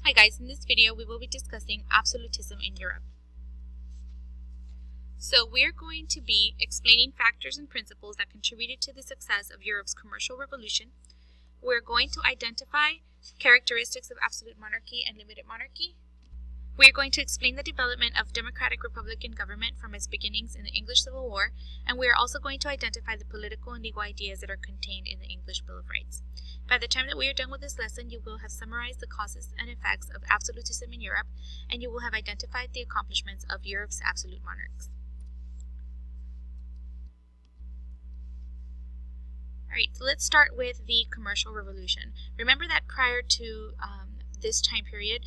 Hi guys, in this video we will be discussing absolutism in Europe. So we're going to be explaining factors and principles that contributed to the success of Europe's commercial revolution. We're going to identify characteristics of absolute monarchy and limited monarchy. We're going to explain the development of democratic republican government from its beginnings in the English Civil War, and we are also going to identify the political and legal ideas that are contained in the English Bill of Rights. By the time that we are done with this lesson, you will have summarized the causes and effects of absolutism in Europe, and you will have identified the accomplishments of Europe's absolute monarchs. Alright, so let's start with the commercial revolution. Remember that prior to this time period,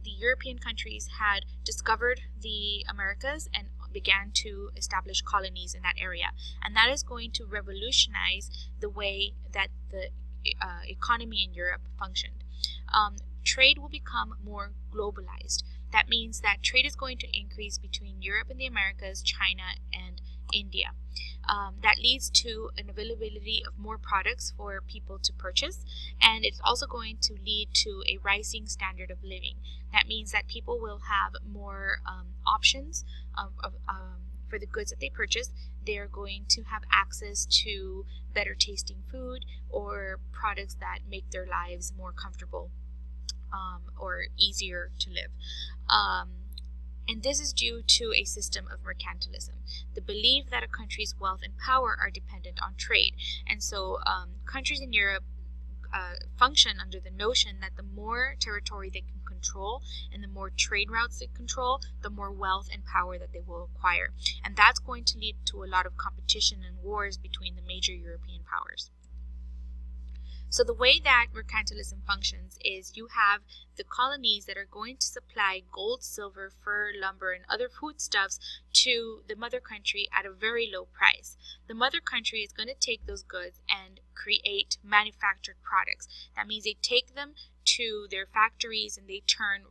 the European countries had discovered the Americas and began to establish colonies in that area. And that is going to revolutionize the way that the economy in Europe functioned. Trade will become more globalized. That means that trade is going to increase between Europe and the Americas, China, and India. That leads to an availability of more products for people to purchase, and it's also going to lead to a rising standard of living. That means that people will have more options for the goods that they purchase. They are going to have access to better tasting food or products that make their lives more comfortable or easier to live. And this is due to a system of mercantilism, the belief that a country's wealth and power are dependent on trade. And so countries in Europe function under the notion that the more territory they can control and the more trade routes they control, the more wealth and power that they will acquire. And that's going to lead to a lot of competition and wars between the major European powers. So the way that mercantilism functions is you have the colonies that are going to supply gold, silver, fur, lumber, and other foodstuffs to the mother country at a very low price. The mother country is going to take those goods and create manufactured products. That means they take them to their factories and they turn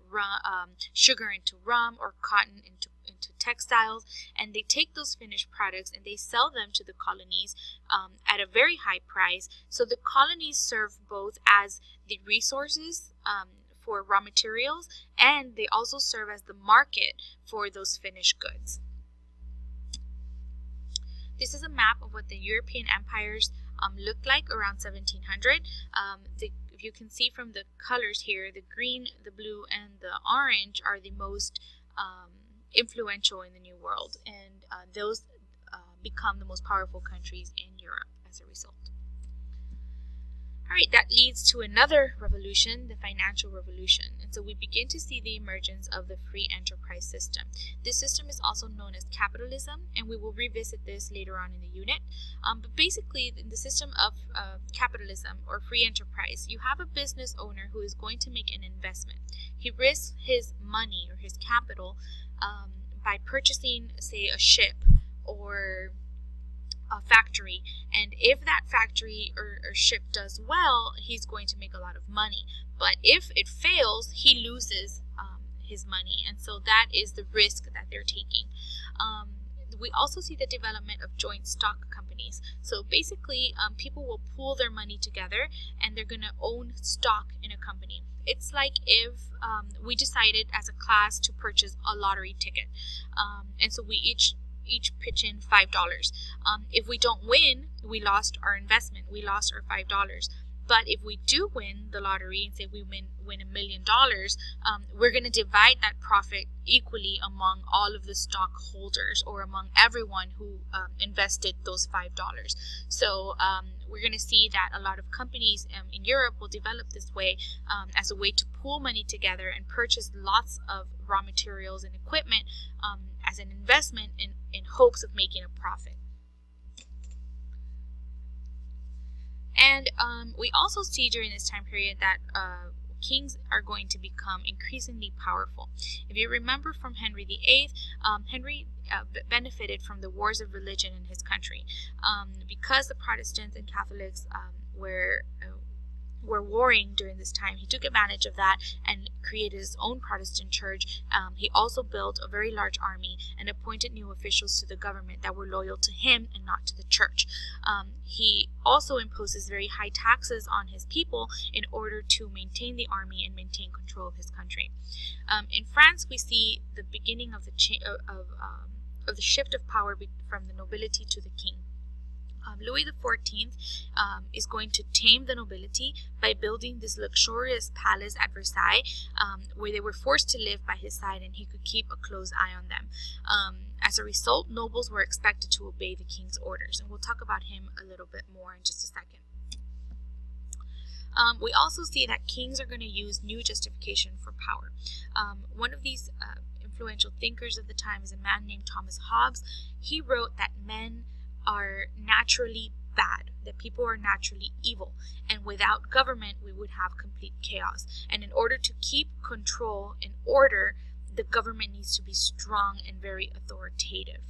sugar into rum or cotton into textiles, and they take those finished products and they sell them to the colonies at a very high price. So the colonies serve both as the resources for raw materials, and they also serve as the market for those finished goods. This is a map of what the European empires looked like around 1700. If you can see from the colors here, the green, the blue, and the orange are the most influential in the New World, and those become the most powerful countries in Europe as a result. Alright, that leads to another revolution, the financial revolution. And so we begin to see the emergence of the free enterprise system. This system is also known as capitalism, and we will revisit this later on in the unit. But basically, in the system of capitalism or free enterprise, you have a business owner who is going to make an investment. He risks his money or his capital by purchasing, say, a ship or a factory, and if that factory or ship does well, he's going to make a lot of money. But if it fails, he loses his money, and so that is the risk that they're taking. We also see the development of joint stock companies. So basically, people will pool their money together and they're going to own stock in a company. It's like if we decided as a class to purchase a lottery ticket, and so we each pitch in $5. If we don't win, we lost our investment. We lost our $5. But if we do win the lottery and say we win $1 million, we're going to divide that profit equally among all of the stockholders or among everyone who invested those $5. So we're going to see that a lot of companies in Europe will develop this way as a way to pool money together and purchase lots of raw materials and equipment as an investment in hopes of making a profit. And we also see during this time period that kings are going to become increasingly powerful. If you remember from Henry VIII, Henry benefited from the wars of religion in his country. Because the Protestants and Catholics were were warring during this time, he took advantage of that and created his own Protestant church. He also built a very large army and appointed new officials to the government that were loyal to him and not to the church. He also imposes very high taxes on his people in order to maintain the army and maintain control of his country. In France, we see the beginning of the shift of power from the nobility to the king. Louis XIV is going to tame the nobility by building this luxurious palace at Versailles, where they were forced to live by his side and he could keep a close eye on them. As a result, nobles were expected to obey the king's orders, and we'll talk about him a little bit more in just a second. We also see that kings are going to use new justification for power. One of these influential thinkers of the time is a man named Thomas Hobbes. He wrote that men are naturally bad, that people are naturally evil, and without government we would have complete chaos. And in order to keep control and order, the government needs to be strong and very authoritative.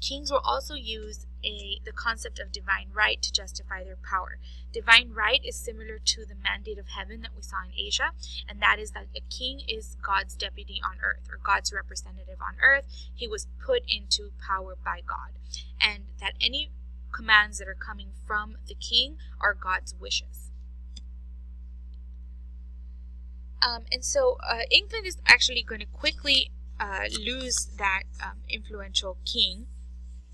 Kings will also use the concept of divine right to justify their power. Divine right is similar to the mandate of heaven that we saw in Asia, and that is that a king is God's deputy on earth, or God's representative on earth. He was put into power by God, and that any commands that are coming from the king are God's wishes. And so England is actually going to quickly lose that influential king.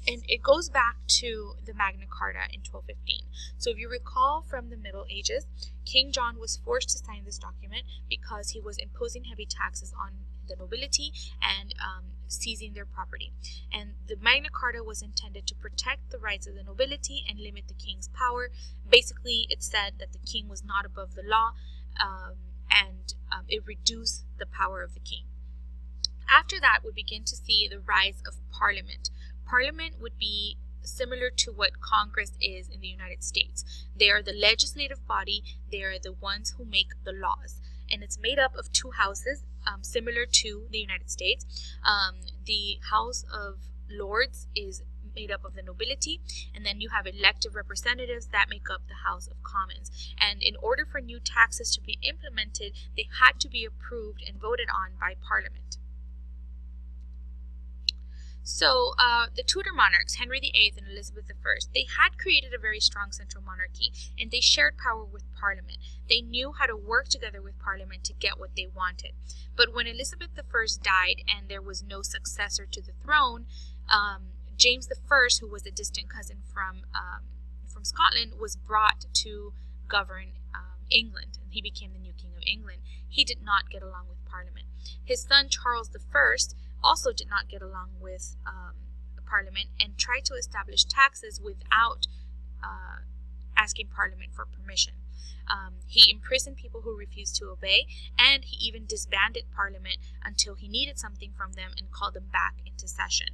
And it goes back to the Magna Carta in 1215. So if you recall from the Middle Ages, King John was forced to sign this document because he was imposing heavy taxes on the nobility and seizing their property. And the Magna Carta was intended to protect the rights of the nobility and limit the king's power. Basically, it said that the king was not above the law, and it reduced the power of the king. After that, we begin to see the rise of Parliament. Parliament would be similar to what Congress is in the United States. They are the legislative body. They are the ones who make the laws. And it's made up of two houses, similar to the United States. The House of Lords is made up of the nobility, and then you have elected representatives that make up the House of Commons. And in order for new taxes to be implemented, they had to be approved and voted on by Parliament. So the Tudor monarchs, Henry VIII and Elizabeth I, they had created a very strong central monarchy, and they shared power with Parliament. They knew how to work together with Parliament to get what they wanted. But when Elizabeth I died and there was no successor to the throne, James I, who was a distant cousin from Scotland, was brought to govern England, and he became the new king of England. He did not get along with Parliament. His son Charles I also did not get along with Parliament and tried to establish taxes without asking Parliament for permission. He imprisoned people who refused to obey, and he even disbanded Parliament until he needed something from them and called them back into session.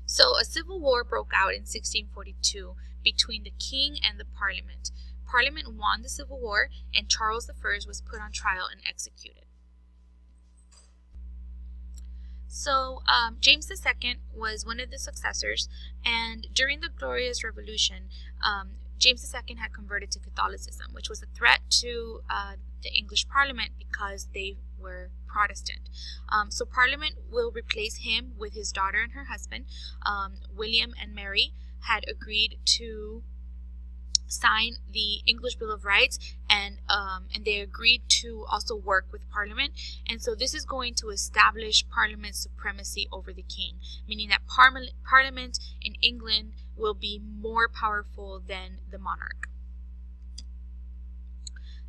So a civil war broke out in 1642 between the king and the Parliament. Parliament won the civil war, and Charles I was put on trial and executed. So James II was one of the successors, and during the Glorious Revolution, James II had converted to Catholicism, which was a threat to the English Parliament because they were Protestant. So Parliament will replace him with his daughter and her husband. William and Mary had agreed to sign the English Bill of Rights, and they agreed to also work with Parliament. And so this is going to establish Parliament's supremacy over the king, meaning that Parliament in England will be more powerful than the monarch.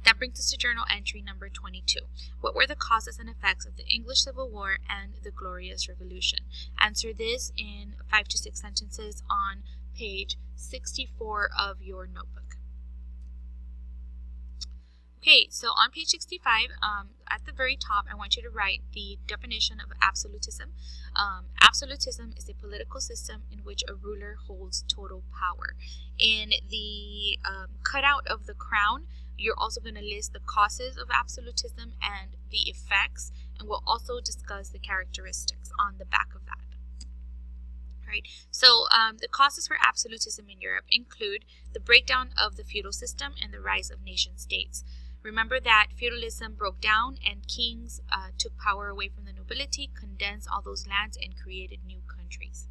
That brings us to journal entry number 22. What were the causes and effects of the English Civil War and the Glorious Revolution? Answer this in 5 to 6 sentences on page 64 of your notebook. Okay, so on page 65, at the very top, I want you to write the definition of absolutism. Absolutism is a political system in which a ruler holds total power. In the cutout of the crown, you're also going to list the causes of absolutism and the effects, and we'll also discuss the characteristics on the back of that. Right. So the causes for absolutism in Europe include the breakdown of the feudal system and the rise of nation states. Remember that feudalism broke down and kings took power away from the nobility, condensed all those lands, and created new countries.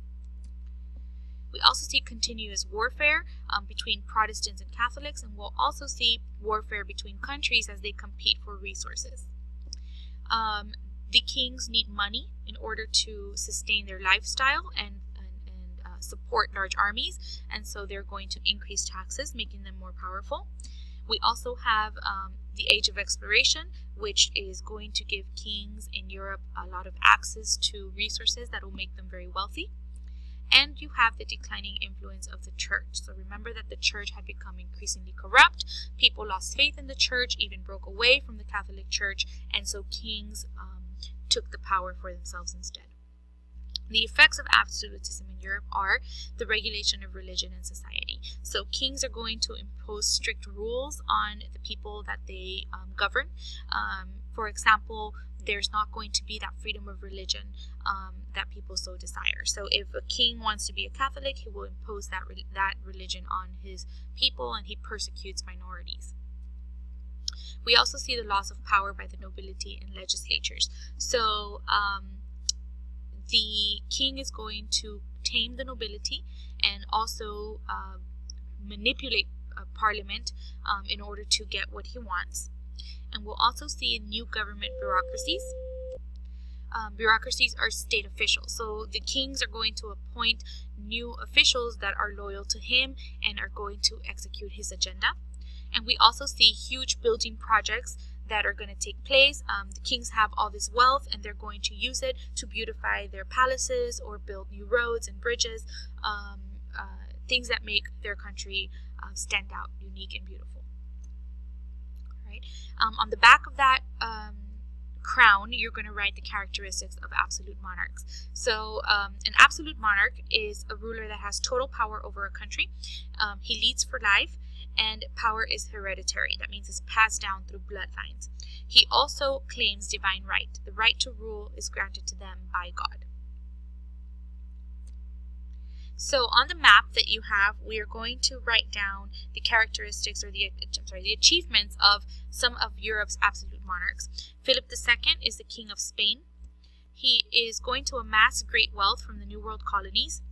We also see continuous warfare between Protestants and Catholics, and we'll also see warfare between countries as they compete for resources. The kings need money in order to sustain their lifestyle and support large armies, and so they're going to increase taxes, making them more powerful. We also have the Age of Exploration, which is going to give kings in Europe a lot of access to resources that will make them very wealthy. And you have the declining influence of the church. So remember that the church had become increasingly corrupt. People lost faith in the church, even broke away from the Catholic Church, and so kings took the power for themselves instead. The effects of absolutism in Europe are the regulation of religion and society. So kings are going to impose strict rules on the people that they govern. For example, there's not going to be that freedom of religion that people so desire. So if a king wants to be a Catholic, he will impose that religion on his people, and he persecutes minorities. We also see the loss of power by the nobility and legislatures. So the king is going to tame the nobility and also manipulate parliament in order to get what he wants. And we'll also see new government bureaucracies. Bureaucracies are state officials. So the kings are going to appoint new officials that are loyal to him and are going to execute his agenda. And we also see huge building projects that are going to take place. The kings have all this wealth, and they're going to use it to beautify their palaces or build new roads and bridges, things that make their country stand out, unique and beautiful. Right? On the back of that crown, you're going to write the characteristics of absolute monarchs. So an absolute monarch is a ruler that has total power over a country. He leads for life, and power is hereditary. That means it's passed down through bloodlines. He also claims divine right. The right to rule is granted to them by God. So on the map that you have, we are going to write down the characteristics or the achievements of some of Europe's absolute monarchs. Philip II is the King of Spain. He is going to amass great wealth from the New World colonies.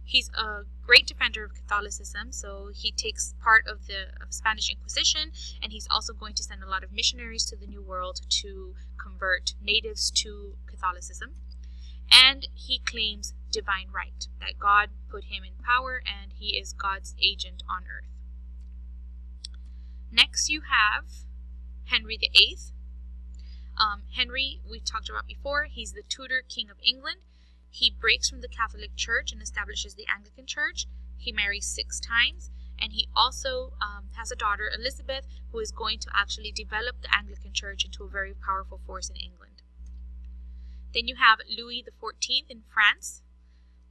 He's a great defender of Catholicism, so he takes part of the Spanish Inquisition, and he's also going to send a lot of missionaries to the New World to convert natives to Catholicism. And he claims divine right, that God put him in power and he is God's agent on earth. Next you have Henry VIII. Henry, we talked about before, he's the Tudor King of England. He breaks from the Catholic Church and establishes the Anglican Church. He marries 6 times, and he also has a daughter, Elizabeth, who is going to actually develop the Anglican Church into a very powerful force in England. Then you have Louis XIV in France.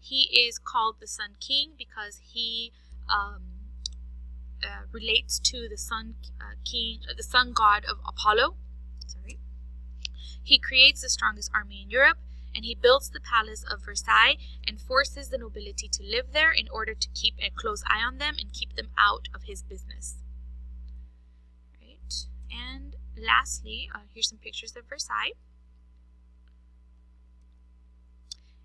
He is called the Sun King because he relates to the sun god of Apollo. Sorry. He creates the strongest army in Europe, and he builds the palace of Versailles and forces the nobility to live there in order to keep a close eye on them and keep them out of his business. Right. And lastly, here's some pictures of Versailles.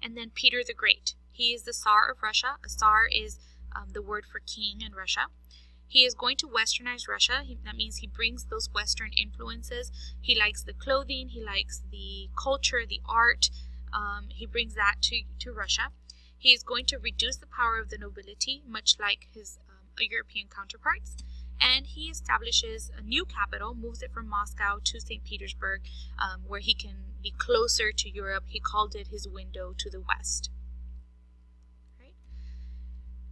And then Peter the Great. He is the Tsar of Russia. A Tsar is the word for king in Russia. He is going to westernize Russia. That means he brings those Western influences. He likes the clothing. He likes the culture, the art. He brings that to Russia. He is going to reduce the power of the nobility, much like his European counterparts. And he establishes a new capital, moves it from Moscow to St. Petersburg, where he can be closer to Europe. He called it his window to the west. Right?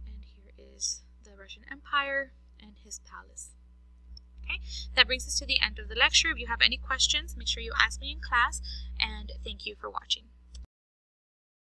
And here is the Russian Empire and his palace. Okay, that brings us to the end of the lecture. If you have any questions, make sure you ask me in class, and thank you for watching.